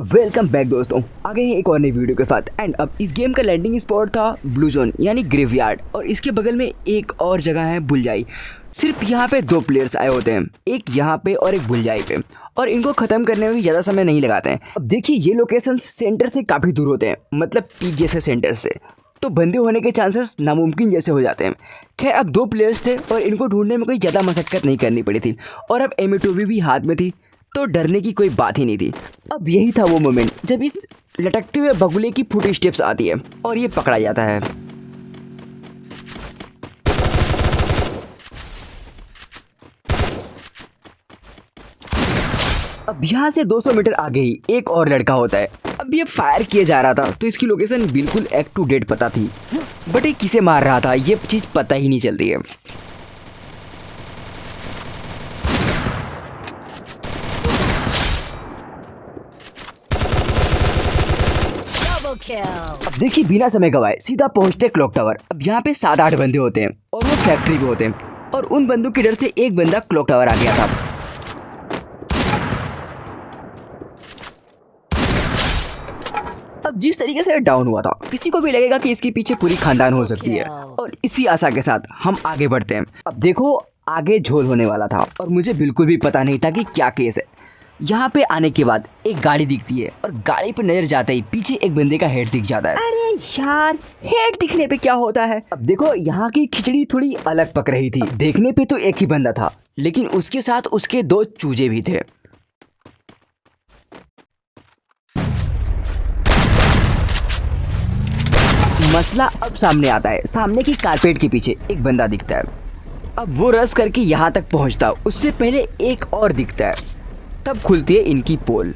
Welcome back दोस्तों, आ गए हैं एक और नई वीडियो के साथ। एंड अब इस गेम का लैंडिंग स्पॉट था ब्लू जोन यानी ग्रेवयार्ड, और इसके बगल में एक और जगह है बुलजाई। सिर्फ यहाँ पे दो प्लेयर्स आए होते हैं, एक यहाँ पे और एक बुलजाई पे, और इनको ख़त्म करने में भी ज़्यादा समय नहीं लगाते हैं। अब देखिए ये लोकेशन सेंटर से काफ़ी दूर होते हैं, मतलब पीक जैसे सेंटर से, तो बंदे होने के चांसेस नामुमकिन जैसे हो जाते हैं। खैर अब दो प्लेयर्स थे और इनको ढूंढने में कोई ज़्यादा मशक्कत नहीं करनी पड़ी थी, और अब M2 भी हाथ में थी तो डरने की कोई बात ही नहीं थी। अब यही था वो मोमेंट जब इस लटकते हुए बगुले की फुट स्टेप्स आती है और ये पकड़ा जाता है। अब यहाँ से 200 मीटर आगे ही एक और लड़का होता है। अब ये फायर किया जा रहा था तो इसकी लोकेशन बिल्कुल एक्ट टू डेट पता थी, बट ये किसे मार रहा था ये चीज़ पता ही नहीं चलती है। अब देखिए बिना समय गवाए सीधा पहुंचते क्लॉक टावर। अब यहाँ पे 7-8 बंदे होते हैं और वो फैक्ट्री पे होते हैं, और उन बंदों के डर से एक बंदा क्लॉक टावर आ गया था। अब जिस तरीके से डाउन हुआ था किसी को भी लगेगा कि इसके पीछे पूरी खानदान हो सकती है, और इसी आशा के साथ हम आगे बढ़ते हैं। अब देखो आगे झोल होने वाला था और मुझे बिल्कुल भी पता नहीं था कि क्या केस है। यहाँ पे आने के बाद एक गाड़ी दिखती है और गाड़ी पर नजर जाते ही पीछे एक बंदे का हेड दिख जाता है। अरे यार हेड दिखने पे क्या होता है। अब देखो यहाँ की खिचड़ी थोड़ी अलग पक रही थी। देखने पे तो एक ही बंदा था, लेकिन उसके साथ उसके 2 चूजे भी थे। मसला अब सामने आता है। सामने की कारपेट के पीछे एक बंदा दिखता है। अब वो रस करके यहाँ तक पहुँचता, उससे पहले एक और दिखता है। तब खुलती है इनकी पोल।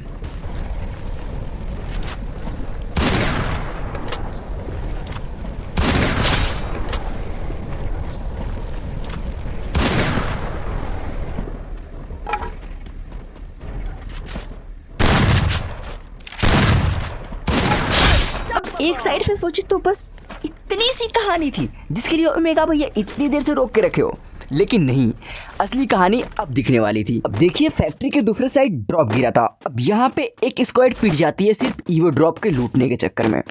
अब एक साइड से सोची तो बस इतनी सी कहानी थी जिसके लिए ओमेगा भैया इतनी देर से रोक के रखे हो, लेकिन नहीं, असली कहानी अब दिखने वाली थी। अब देखिए फैक्ट्री के दूसरे साइड ड्रॉप गिरा था। अब यहाँ पे एक स्क्वाड पिट जाती है सिर्फ ईवो ड्रॉप के लूटने के चक्कर में।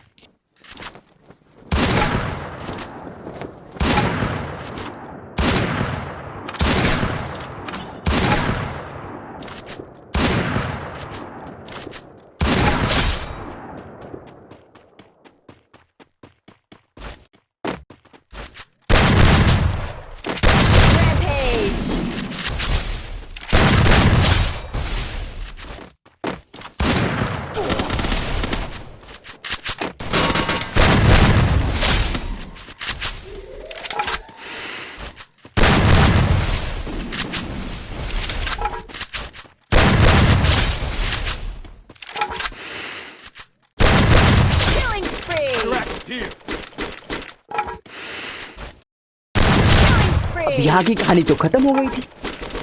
अब यहाँ की कहानी तो खत्म हो गई थी,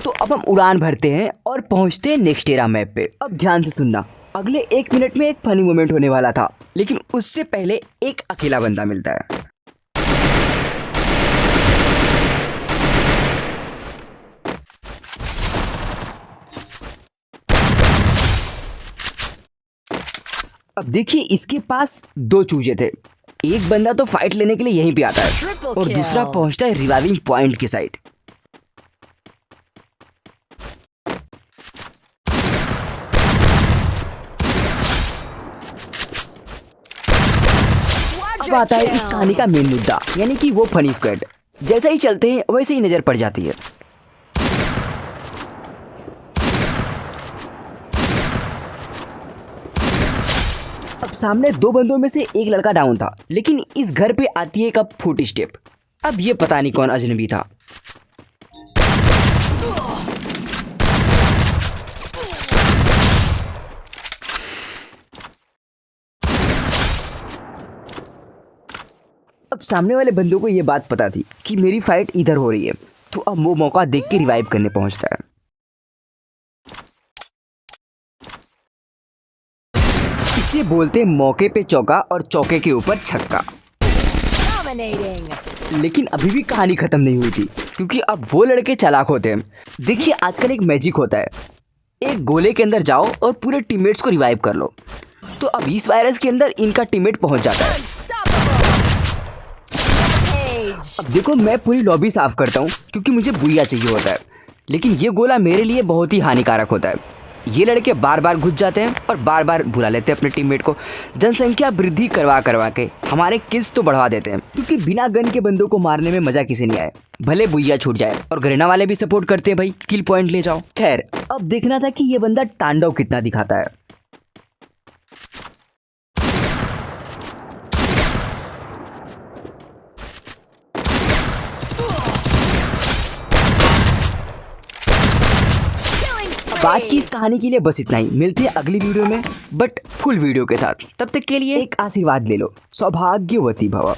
तो अब हम उड़ान भरते हैं और पहुंचते हैं नेक्स्ट एरा मैप पे। अब ध्यान से सुनना, अगले 1 मिनट में एक फनी मोमेंट होने वाला था, लेकिन उससे पहले एक अकेला बंदा मिलता है। अब देखिए इसके पास 2 चूजे थे। एक बंदा तो फाइट लेने के लिए यहीं पे आता है और दूसरा पहुंचता है रिवाइविंग पॉइंट की साइड। अब आता है इस कहानी का मेन मुद्दा, यानी कि वो फनी स्क्वाड। जैसे ही चलते हैं वैसे ही नजर पड़ जाती है। अब सामने 2 बंदों में से एक लड़का डाउन था, लेकिन इस घर पे आती है एक अब फुट स्टेप। अब ये पता नहीं कौन अजनबी था। अब सामने वाले बंदों को ये बात पता थी कि मेरी फाइट इधर हो रही है, तो अब वो मौका देख के रिवाइव करने पहुंचता है। इसे बोलते मौके पे चौका और चौके के ऊपर छक्का। लेकिन अभी भी कहानी खत्म नहीं हुई थी, क्योंकि अब वो लड़के चालाक होते हैं। देखिए आजकल एक मैजिक होता है, एक गोले के अंदर जाओ और पूरे टीममेट्स को रिवाइव कर लो। तो अब इस वायरस के अंदर इनका टीममेट पहुंच जाता है। अब देखो मैं पूरी लॉबी साफ करता हूँ क्योंकि मुझे बुइया चाहिए होता है, लेकिन ये गोला मेरे लिए बहुत ही हानिकारक होता है। ये लड़के बार बार घुस जाते हैं और बार बार बुला लेते हैं अपने टीममेट को। जनसंख्या वृद्धि करवा के हमारे किल्स तो बढ़वा देते हैं, क्योंकि बिना गन के बंदों को मारने में मजा किसी नहीं आए, भले बुइया छूट जाए। और गरेना वाले भी सपोर्ट करते हैं भाई, किल पॉइंट ले जाओ। खैर अब देखना था कि ये बंदा तांडव कितना दिखाता है। आज की इस कहानी के लिए बस इतना ही। मिलते हैं अगली वीडियो में, बट फुल वीडियो के साथ। तब तक के लिए एक आशीर्वाद ले लो। सौभाग्यवती भव।